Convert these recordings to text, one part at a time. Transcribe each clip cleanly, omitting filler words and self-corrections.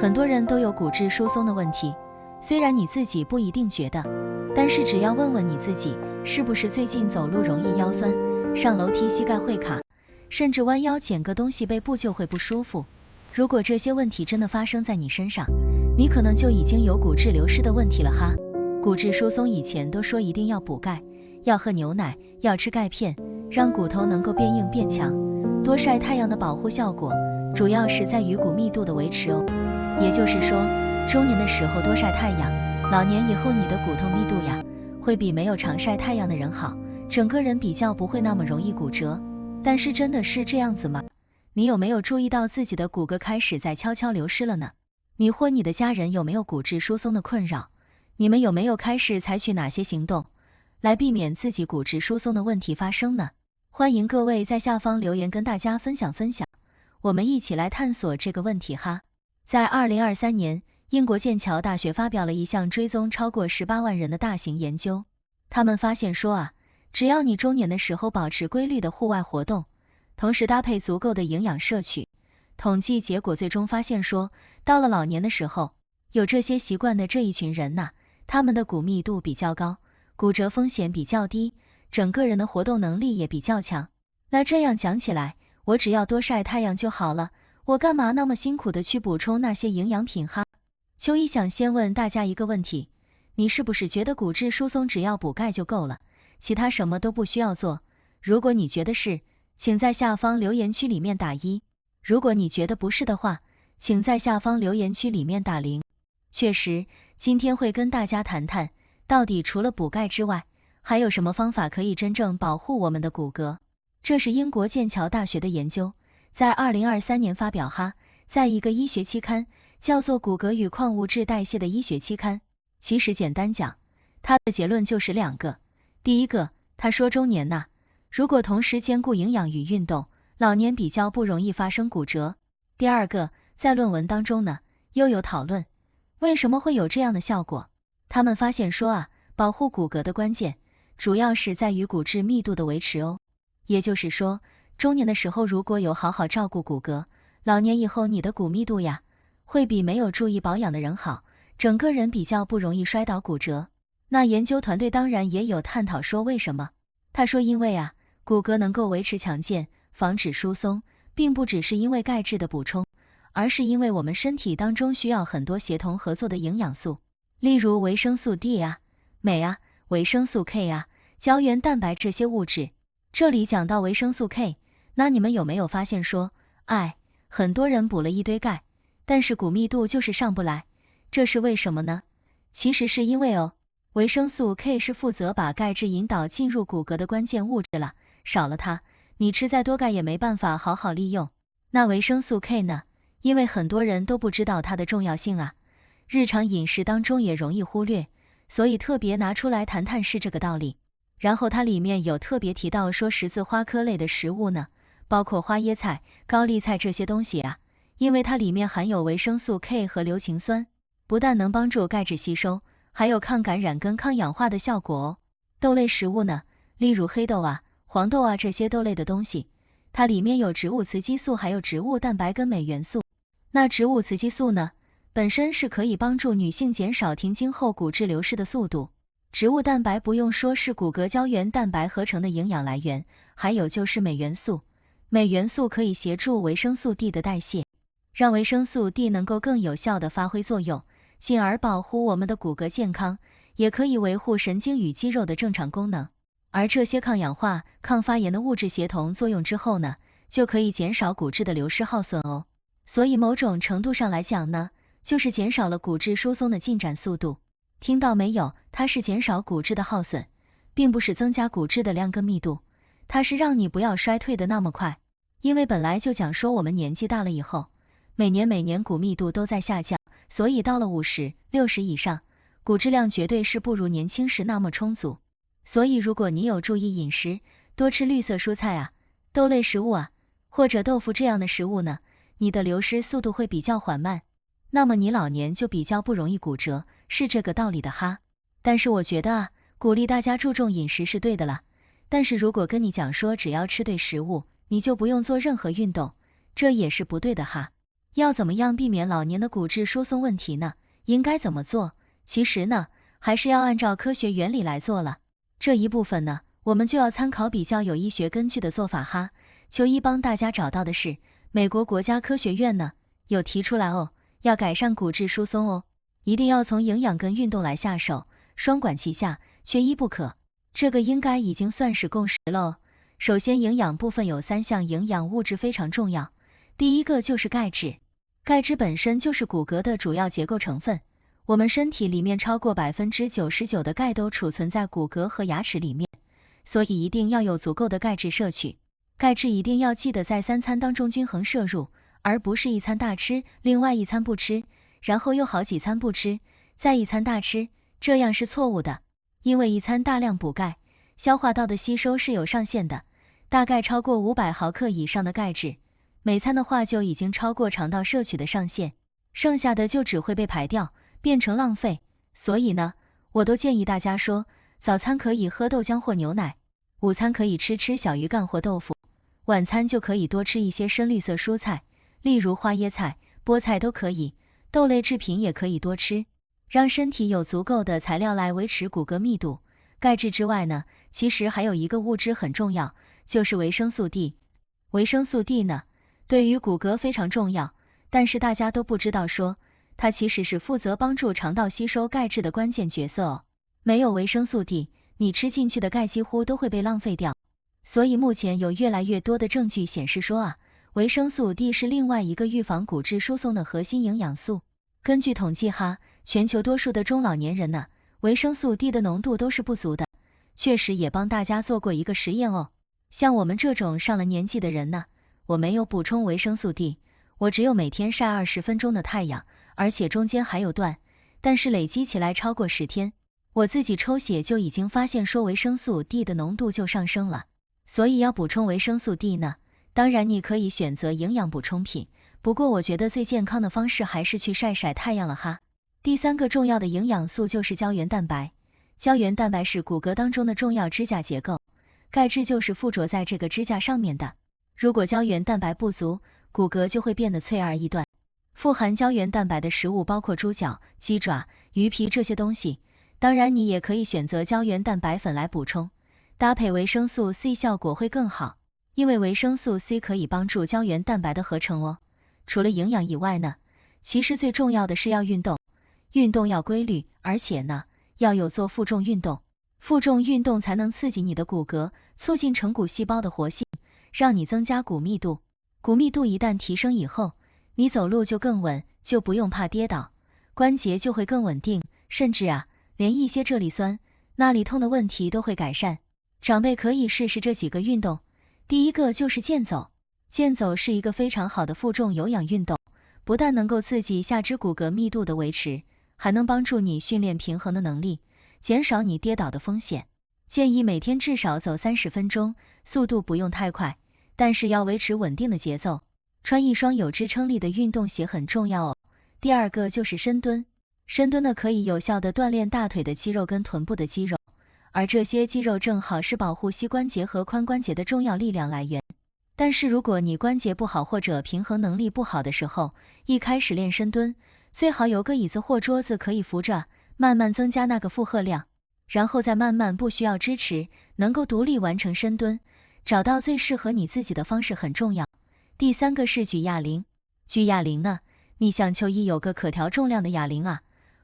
很多人都有骨质疏松的问题，虽然你自己不一定觉得，但是只要问问你自己，是不是最近走路容易腰酸，上楼梯膝盖会卡，甚至弯腰捡个东西背部就会不舒服。如果这些问题真的发生在你身上，你可能就已经有骨质流失的问题了哈。骨质疏松以前都说一定要补钙，要喝牛奶，要吃钙片，让骨头能够变硬变强。多晒太阳的保护效果，主要是在于骨密度的维持哦。也就是说，中年的时候多晒太阳，老年以后你的骨头密度呀，会比没有常晒太阳的人好，整个人比较不会那么容易骨折。但是真的是这样子吗？你有没有注意到自己的骨骼开始在悄悄流失了呢？你或你的家人有没有骨质疏松的困扰？你们有没有开始采取哪些行动，来避免自己骨质疏松的问题发生呢？欢迎各位在下方留言跟大家分享，我们一起来探索这个问题哈。在2023年，英国剑桥大学发表了一项追踪超过18万人的大型研究，他们发现说只要你中年的时候保持规律的户外活动，同时搭配足够的营养摄取，统计结果最终发现说，到了老年的时候，有这些习惯的这一群人他们的骨密度比较高，骨折风险比较低，整个人的活动能力也比较强。那这样讲起来，我只要多晒太阳就好了，我干嘛那么辛苦的去补充那些营养品哈？秋一想先问大家一个问题，你是不是觉得骨质疏松只要补钙就够了，其他什么都不需要做？如果你觉得是，请在下方留言区里面打1；如果你觉得不是的话，请在下方留言区里面打0。确实，今天会跟大家谈谈，到底除了补钙之外，还有什么方法可以真正保护我们的骨骼？这是英国剑桥大学的研究，在2023年发表哈，在一个医学期刊，叫做《骨骼与矿物质代谢》的医学期刊。其实简单讲，它的结论就是2个。第一个，他说中年如果同时兼顾营养与运动，老年比较不容易发生骨折。第二个，在论文当中又有讨论，为什么会有这样的效果？他们发现说保护骨骼的关键，主要是在于骨质密度的维持哦。也就是说，中年的时候如果有好好照顾骨骼，老年以后你的骨密度会比没有注意保养的人好，整个人比较不容易摔倒骨折。那研究团队当然也有探讨说为什么。他说因为骨骼能够维持强健，防止疏松，并不只是因为钙质的补充，而是因为我们身体当中需要很多协同合作的营养素，例如维生素 D 镁维生素 K 胶原蛋白这些物质。这里讲到维生素 K， 那你们有没有发现说，很多人补了一堆钙，但是骨密度就是上不来，这是为什么呢？其实是因为维生素 K 是负责把钙质引导进入骨骼的关键物质了，少了它，你吃再多钙也没办法好好利用。那维生素 K 呢？因为很多人都不知道它的重要性日常饮食当中也容易忽略，所以特别拿出来谈谈是这个道理。然后它里面有特别提到说十字花科类的食物包括花椰菜、高丽菜这些东西因为它里面含有维生素 K 和硫氰酸，不但能帮助钙质吸收，还有抗感染跟抗氧化的效果哦。豆类食物例如黑豆黄豆这些豆类的东西，它里面有植物雌激素，还有植物蛋白跟镁元素。那植物雌激素本身是可以帮助女性减少停经后骨质流失的速度。植物蛋白不用说是骨骼胶原蛋白合成的营养来源，还有就是镁元素。镁元素可以协助维生素 D 的代谢，让维生素 D 能够更有效地发挥作用，进而保护我们的骨骼健康，也可以维护神经与肌肉的正常功能。而这些抗氧化、抗发炎的物质协同作用之后就可以减少骨质的流失耗损哦。所以某种程度上来讲就是减少了骨质疏松的进展速度。听到没有？它是减少骨质的耗损，并不是增加骨质的量跟密度，它是让你不要衰退的那么快。因为本来就讲说我们年纪大了以后，每年骨密度都在下降，所以到了50、60以上，骨质量绝对是不如年轻时那么充足。所以如果你有注意饮食，多吃绿色蔬菜豆类食物或者豆腐这样的食物你的流失速度会比较缓慢，那么你老年就比较不容易骨折，是这个道理的哈。但是我觉得鼓励大家注重饮食是对的了，但是如果跟你讲说只要吃对食物，你就不用做任何运动，这也是不对的哈。要怎么样避免老年的骨质疏松问题呢？应该怎么做？其实呢，还是要按照科学原理来做了。这一部分呢，我们就要参考比较有医学根据的做法哈。求医帮大家找到的是美国国家科学院呢，有提出来哦，要改善骨质疏松哦，一定要从营养跟运动来下手，双管齐下，缺一不可。这个应该已经算是共识了哦。首先，营养部分有3项营养物质非常重要。第一个就是钙质，钙质本身就是骨骼的主要结构成分。我们身体里面超过99%的钙都储存在骨骼和牙齿里面，所以一定要有足够的钙质摄取。钙质一定要记得在3餐当中均衡摄入，而不是一餐大吃，另外一餐不吃，然后又好几餐不吃，再一餐大吃，这样是错误的。因为一餐大量补钙，消化道的吸收是有上限的，大概超过500毫克以上的钙质，每餐的话就已经超过肠道摄取的上限，剩下的就只会被排掉，变成浪费。所以呢，我都建议大家说，早餐可以喝豆浆或牛奶，午餐可以吃小鱼干或豆腐，晚餐就可以多吃一些深绿色蔬菜，例如花椰菜、菠菜都可以，豆类制品也可以多吃，让身体有足够的材料来维持骨骼密度。钙质之外呢，其实还有一个物质很重要，就是维生素 D。维生素 D 呢，对于骨骼非常重要，但是大家都不知道说，它其实是负责帮助肠道吸收钙质的关键角色哦。没有维生素 D， 你吃进去的钙几乎都会被浪费掉。所以目前有越来越多的证据显示说啊，维生素 D 是另外一个预防骨质疏松的核心营养素。根据统计哈，全球多数的中老年人呢，维生素 D 的浓度都是不足的。确实也帮大家做过一个实验哦。像我们这种上了年纪的人呢，我没有补充维生素 D， 我只有每天晒20分钟的太阳，而且中间还有断，但是累积起来超过10天，我自己抽血就已经发现说维生素 D 的浓度就上升了。所以要补充维生素 D 呢，当然你可以选择营养补充品，不过我觉得最健康的方式还是去晒太阳了哈。第3个重要的营养素就是胶原蛋白。胶原蛋白是骨骼当中的重要支架结构，钙质就是附着在这个支架上面的。如果胶原蛋白不足，骨骼就会变得脆而易断。富含胶原蛋白的食物包括猪脚、鸡爪、鱼皮这些东西，当然你也可以选择胶原蛋白粉来补充，搭配维生素 C 效果会更好，因为维生素 C 可以帮助胶原蛋白的合成哦。除了营养以外呢，其实最重要的是要运动，运动要规律，而且呢，要有做负重运动，负重运动才能刺激你的骨骼，促进成骨细胞的活性，让你增加骨密度。骨密度一旦提升以后，你走路就更稳，就不用怕跌倒，关节就会更稳定，甚至啊，连一些这里酸、那里痛的问题都会改善。长辈可以试试这几个运动。第一个就是健走，健走是一个非常好的负重有氧运动，不但能够刺激下肢骨骼密度的维持，还能帮助你训练平衡的能力，减少你跌倒的风险。建议每天至少走30分钟，速度不用太快，但是要维持稳定的节奏。穿一双有支撑力的运动鞋很重要哦。第2个就是深蹲，深蹲呢可以有效地锻炼大腿的肌肉跟臀部的肌肉，而这些肌肉正好是保护膝关节和髋关节的重要力量来源。但是如果你关节不好或者平衡能力不好的时候，一开始练深蹲，最好有个椅子或桌子可以扶着，慢慢增加那个负荷量，然后再慢慢不需要支持，能够独立完成深蹲。找到最适合你自己的方式很重要。第3个是举哑铃。举哑铃呢，你想求医有个可调重量的哑铃啊，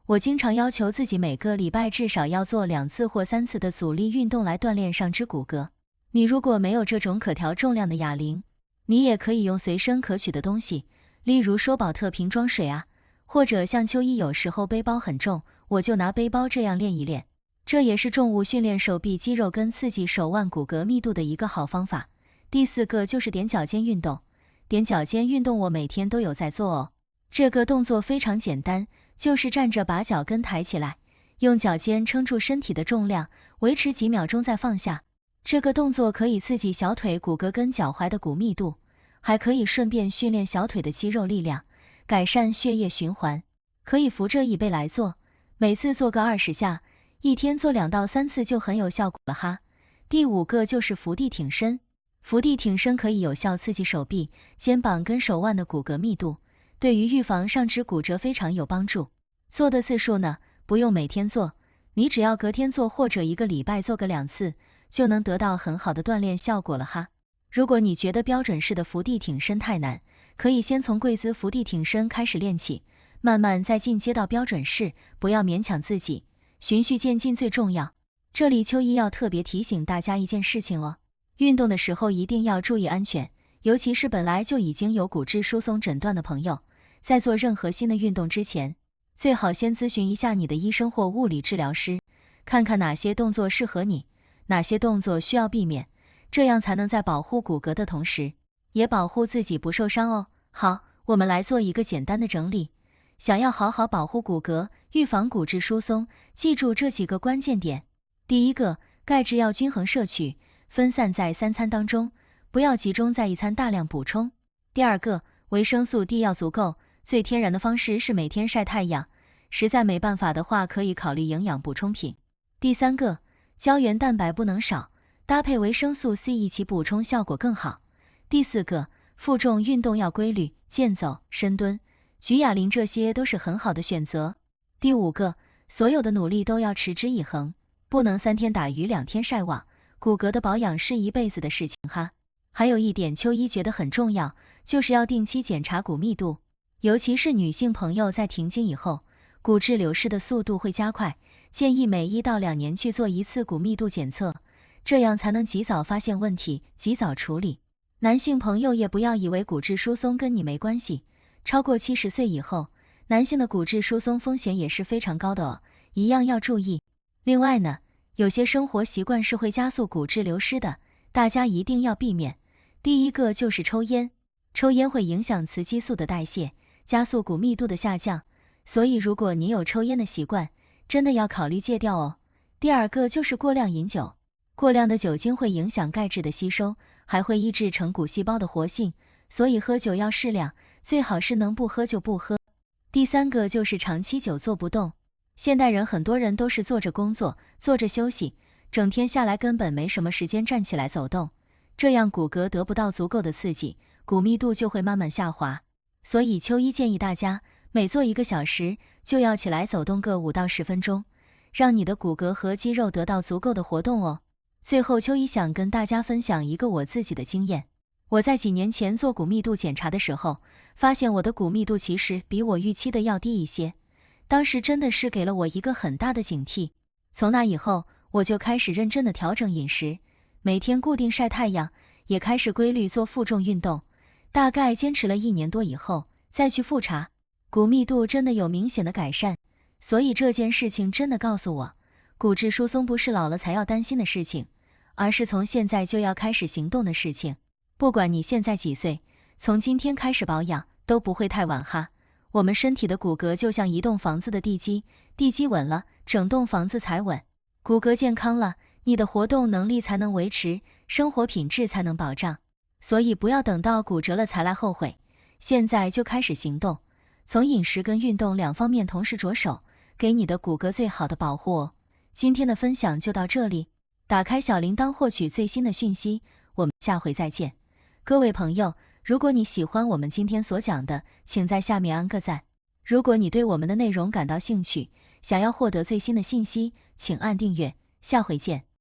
我经常要求自己每个礼拜至少要做2次或3次的阻力运动来锻炼上肢骨骼。你如果没有这种可调重量的哑铃，你也可以用随身可取的东西，例如说宝特瓶装水啊，或者像秋衣有时候背包很重，我就拿背包这样练一练。这也是重物训练手臂肌肉跟刺激手腕骨骼密度的一个好方法。第4个就是踮脚尖运动。踮脚尖运动我每天都有在做哦。这个动作非常简单，就是站着把脚跟抬起来，用脚尖撑住身体的重量，维持几秒钟再放下。这个动作可以刺激小腿骨骼跟脚踝的骨密度，还可以顺便训练小腿的肌肉力量，改善血液循环。可以扶着椅背来做，每次做个20下，一天做2到3次就很有效果了哈。第5个就是伏地挺身。伏地挺身可以有效刺激手臂、肩膀跟手腕的骨骼密度，对于预防上肢骨折非常有帮助。做的次数呢，不用每天做，你只要隔天做或者1个礼拜做个2次，就能得到很好的锻炼效果了哈。如果你觉得标准式的伏地挺身太难，可以先从跪姿伏地挺身开始练起，慢慢再进阶到标准式，不要勉强自己，循序渐进最重要。这里秋衣要特别提醒大家一件事情哦，运动的时候一定要注意安全，尤其是本来就已经有骨质疏松诊断的朋友，在做任何新的运动之前，最好先咨询一下你的医生或物理治疗师，看看哪些动作适合你，哪些动作需要避免，这样才能在保护骨骼的同时，也保护自己不受伤哦。好，我们来做一个简单的整理。想要好好保护骨骼，预防骨质疏松，记住这几个关键点。第一个，钙质要均衡摄取，分散在3餐当中，不要集中在1餐大量补充。第二个，维生素 D 要足够，最天然的方式是每天晒太阳，实在没办法的话，可以考虑营养补充品。第三个，胶原蛋白不能少，搭配维生素 C 一起补充效果更好。第四个，负重运动要规律，健走、深蹲、举哑铃这些都是很好的选择。第五个，所有的努力都要持之以恒，不能3天打鱼2天晒网，骨骼的保养是一辈子的事情哈。还有一点秋衣觉得很重要，就是要定期检查骨密度，尤其是女性朋友在停经以后，骨质流失的速度会加快，建议每1到2年去做1次骨密度检测，这样才能及早发现问题，及早处理。男性朋友也不要以为骨质疏松跟你没关系，超过70岁以后，男性的骨质疏松风险也是非常高的哦，一样要注意。另外呢，有些生活习惯是会加速骨质流失的，大家一定要避免。第一个就是抽烟，抽烟会影响雌激素的代谢，加速骨密度的下降，所以如果你有抽烟的习惯，真的要考虑戒掉哦。第二个就是过量饮酒，过量的酒精会影响钙质的吸收，还会抑制成骨细胞的活性，所以喝酒要适量，最好是能不喝就不喝。第三个就是长期久坐不动，现代人很多人都是坐着工作，坐着休息，整天下来根本没什么时间站起来走动，这样骨骼得不到足够的刺激，骨密度就会慢慢下滑。所以秋衣建议大家每坐1个小时就要起来走动个5到10分钟，让你的骨骼和肌肉得到足够的活动哦。最后秋衣想跟大家分享一个我自己的经验，我在几年前做骨密度检查的时候，发现我的骨密度其实比我预期的要低一些，当时真的是给了我一个很大的警惕。从那以后，我就开始认真的调整饮食，每天固定晒太阳，也开始规律做负重运动，大概坚持了1年多以后，再去复查，骨密度真的有明显的改善。所以这件事情真的告诉我，骨质疏松不是老了才要担心的事情，而是从现在就要开始行动的事情。不管你现在几岁，从今天开始保养都不会太晚哈。我们身体的骨骼就像一栋房子的地基，地基稳了，整栋房子才稳。骨骼健康了，你的活动能力才能维持，生活品质才能保障。所以不要等到骨折了才来后悔，现在就开始行动，从饮食跟运动2方面同时着手，给你的骨骼最好的保护哦。今天的分享就到这里，打开小铃铛获取最新的讯息，我们下回再见。各位朋友，如果你喜欢我们今天所讲的，请在下面按个赞。如果你对我们的内容感到兴趣，想要获得最新的信息，请按订阅。下回见。